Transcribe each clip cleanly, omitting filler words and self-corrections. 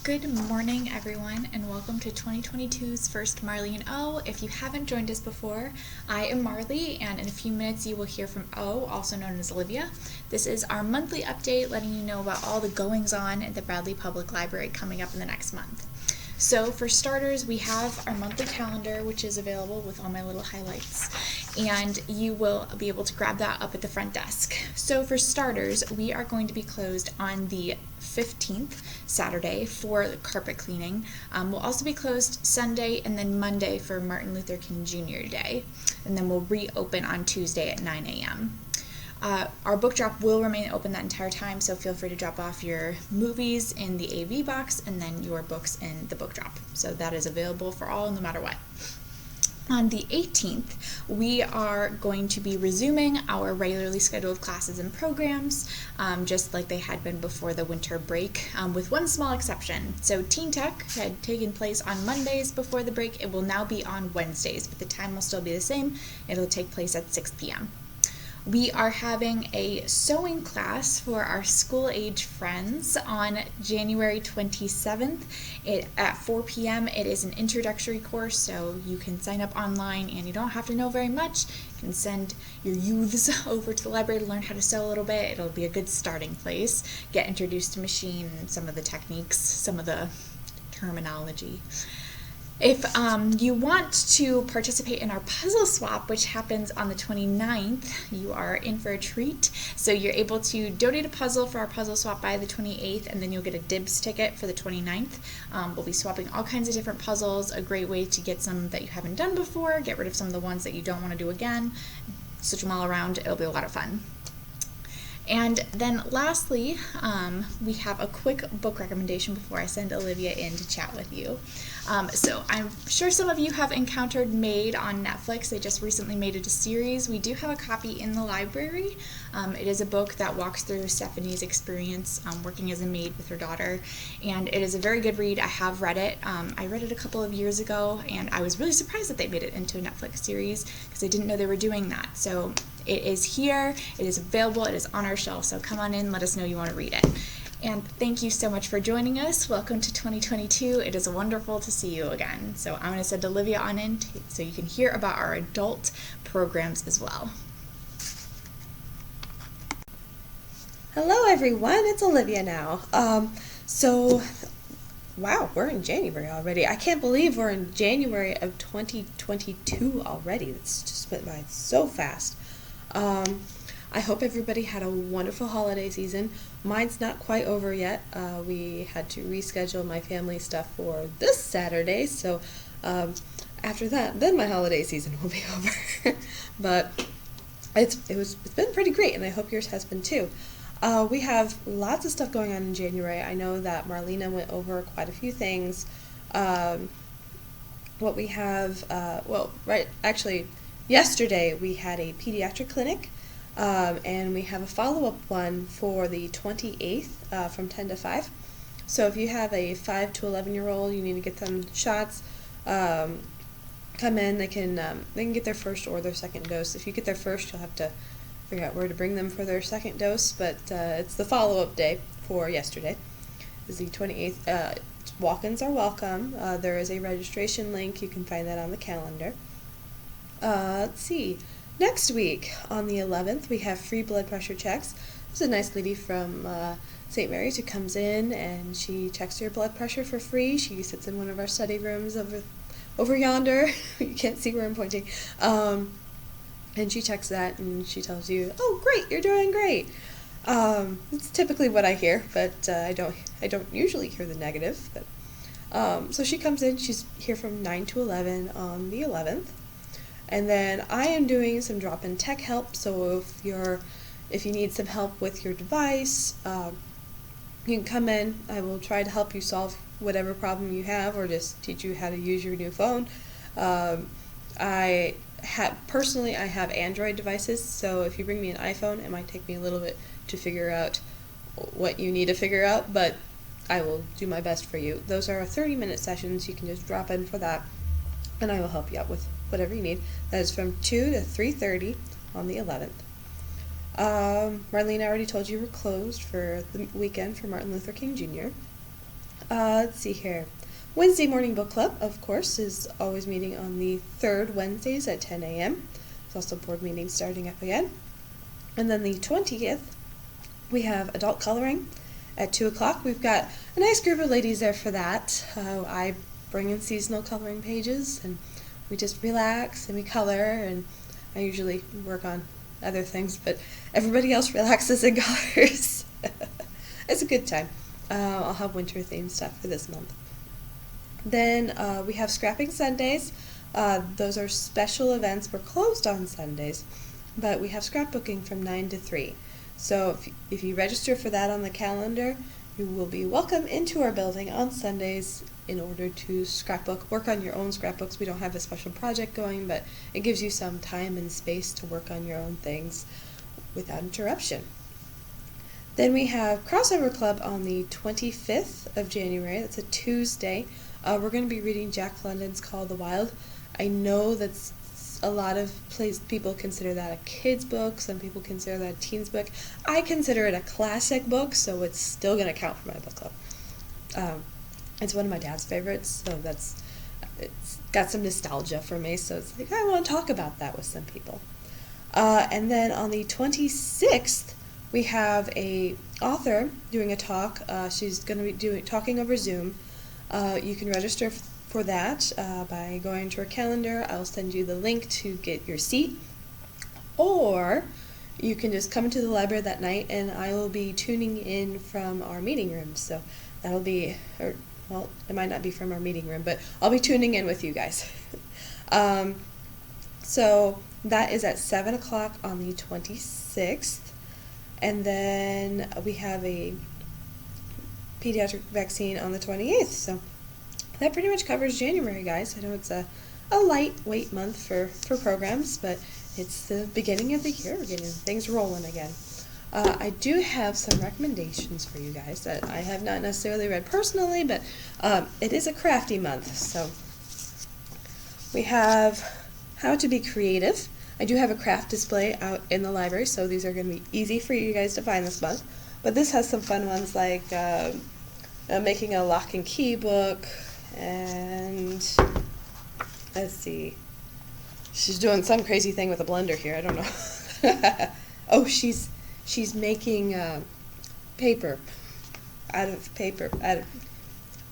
Good morning, everyone, and welcome to 2022's first Marley O. If you haven't joined us before, I am Marley, and in a few minutes you will hear from O, also known as Olivia. This is our monthly update letting you know about all the goings-on at the Bradley Public Library coming up in the next month. So for starters, we have our monthly calendar, which is available with all my little highlights, and you will be able to grab that up at the front desk. So for starters, we are going to be closed on the 15th, Saturday, for the carpet cleaning. We'll also be closed Sunday and then Monday for Martin Luther King Jr. Day, and then we'll reopen on Tuesday at 9 a.m. Our book drop will remain open that entire time, so feel free to drop off your movies in the AV box and then your books in the book drop. So that is available for all, no matter what. On the 18th, we are going to be resuming our regularly scheduled classes and programs, just like they had been before the winter break, with one small exception. So Teen Tech had taken place on Mondays before the break. It will now be on Wednesdays, but the time will still be the same. It'll take place at 6 p.m. We are having a sewing class for our school-age friends on January 27th at 4 p.m. It is an introductory course, so you can sign up online and you don't have to know very much. You can send your youths over to the library to learn how to sew a little bit. It'll be a good starting place. Get introduced to machine, some of the techniques, some of the terminology. If you want to participate in our puzzle swap, which happens on the 29th, you are in for a treat. So you're able to donate a puzzle for our puzzle swap by the 28th, and then you'll get a dibs ticket for the 29th. We'll be swapping all kinds of different puzzles, a great way to get some that you haven't done before, get rid of some of the ones that you don't want to do again, switch them all around. It'll be a lot of fun. And then lastly, we have a quick book recommendation before I send Olivia in to chat with you. So I'm sure some of you have encountered Maid on Netflix. They just recently made it a series. We do have a copy in the library. It is a book that walks through Stephanie's experience working as a maid with her daughter, and it is a very good read. I have read it. I read it a couple of years ago, and I was really surprised that they made it into a Netflix series because I didn't know they were doing that. So it is here, it is available, it is on our shelf, so come on in, let us know you want to read it. And thank you so much for joining us. Welcome to 2022. It is wonderful to see you again. So I'm going to send Olivia on in so you can hear about our adult programs as well. Hello everyone, it's Olivia now. Wow, we're in January already. I can't believe we're in January of 2022 already. It's just went by so fast. I hope everybody had a wonderful holiday season. Mine's not quite over yet. We had to reschedule my family stuff for this Saturday, so after that, then my holiday season will be over. But it's been pretty great, and I hope yours has been too. We have lots of stuff going on in January. I know that Marlena went over quite a few things. What we have, yesterday we had a Pediatric Clinic, and we have a follow-up one for the 28th from 10 to 5. So if you have a 5 to 11-year-old, you need to get them shots, come in. They can get their first or their second dose. If you get their first, you'll have to figure out where to bring them for their second dose, but it's the follow-up day for yesterday. Is the 28th. Walk-ins are welcome. There is a registration link. You can find that on the calendar. Let's see. Next week, on the 11th, we have free blood pressure checks. There's a nice lady from St. Mary's who comes in and she checks your blood pressure for free. She sits in one of our study rooms over yonder. You can't see where I'm pointing. And she checks that and she tells you, "Oh, great, you're doing great." It's typically what I hear, but I don't usually hear the negative. But so she comes in. She's here from 9 to 11 on the 11th. And then I am doing some drop-in tech help, so if you need some help with your device, you can come in. I will try to help you solve whatever problem you have, or just teach you how to use your new phone. I have Android devices, so if you bring me an iPhone, it might take me a little bit to figure out what you need to figure out, but I will do my best for you. Those are 30-minute sessions. You can just drop in for that, and I will help you out with whatever you need. That is from 2 to 3:30 on the 11th. Marlene, I already told you we're closed for the weekend for Martin Luther King Jr. Let's see here. Wednesday morning book club, of course, is always meeting on the third Wednesdays at 10 a.m. There's also board meetings starting up again. And then the 20th, we have adult coloring at 2 o'clock. We've got a nice group of ladies there for that. I bring in seasonal coloring pages, and we just relax and we color, and I usually work on other things, but everybody else relaxes and colors. It's a good time. I'll have winter themed stuff for this month. Then we have Scrapping Sundays. Those are special events. We're closed on Sundays, but we have scrapbooking from 9 to 3. So if you register for that on the calendar, you will be welcome into our building on Sundays in order to scrapbook, work on your own scrapbooks. We don't have a special project going, but it gives you some time and space to work on your own things without interruption. Then we have Crossover Club on the 25th of January. That's a Tuesday. We're going to be reading Jack London's Call of the Wild. I know that's a lot of people consider that a kid's book. Some people consider that a teen's book. I consider it a classic book, so it's still going to count for my book club. It's one of my dad's favorites, so it's got some nostalgia for me. So it's like I want to talk about that with some people. And then on the 26th, we have a author doing a talk. She's going to be talking over Zoom. You can register for that by going to her calendar. I'll send you the link to get your seat. Or you can just come to the library that night, and I will be tuning in from our meeting room. So that'll be, well, it might not be from our meeting room, but I'll be tuning in with you guys. So that is at 7 o'clock on the 26th. And then we have a pediatric vaccine on the 28th. So that pretty much covers January, guys. I know it's a lightweight month for programs, but it's the beginning of the year. We're getting things rolling again. I do have some recommendations for you guys that I have not necessarily read personally, but it is a crafty month. So we have How to Be Creative. I do have a craft display out in the library, so these are going to be easy for you guys to find this month. But this has some fun ones like making a lock and key book, and let's see, she's doing some crazy thing with a blender here. I don't know. Oh, she's making paper out of paper.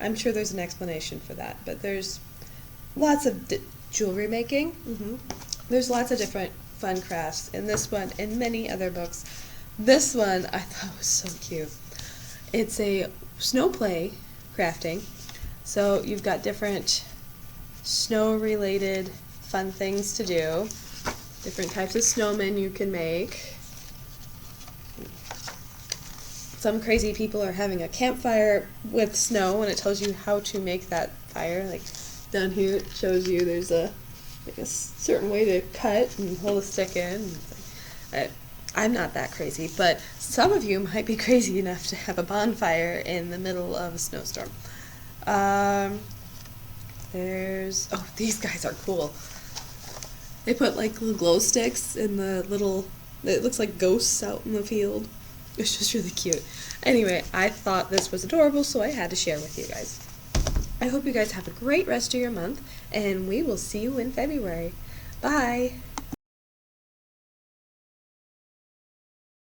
I'm sure there's an explanation for that, but there's lots of jewelry making. There's lots of different fun crafts in this one and many other books. This one I thought was so cute. It's a snow play crafting. So you've got different snow-related fun things to do. Different types of snowmen you can make. Some crazy people are having a campfire with snow, and it tells you how to make that fire. Like down here it shows you there's a certain way to cut and hold a stick in. I'm not that crazy, but some of you might be crazy enough to have a bonfire in the middle of a snowstorm. These guys are cool. They put like little glow sticks in the it looks like ghosts out in the field. It's just really cute. Anyway, I thought this was adorable, so I had to share with you guys. I hope you guys have a great rest of your month, and we will see you in February. Bye!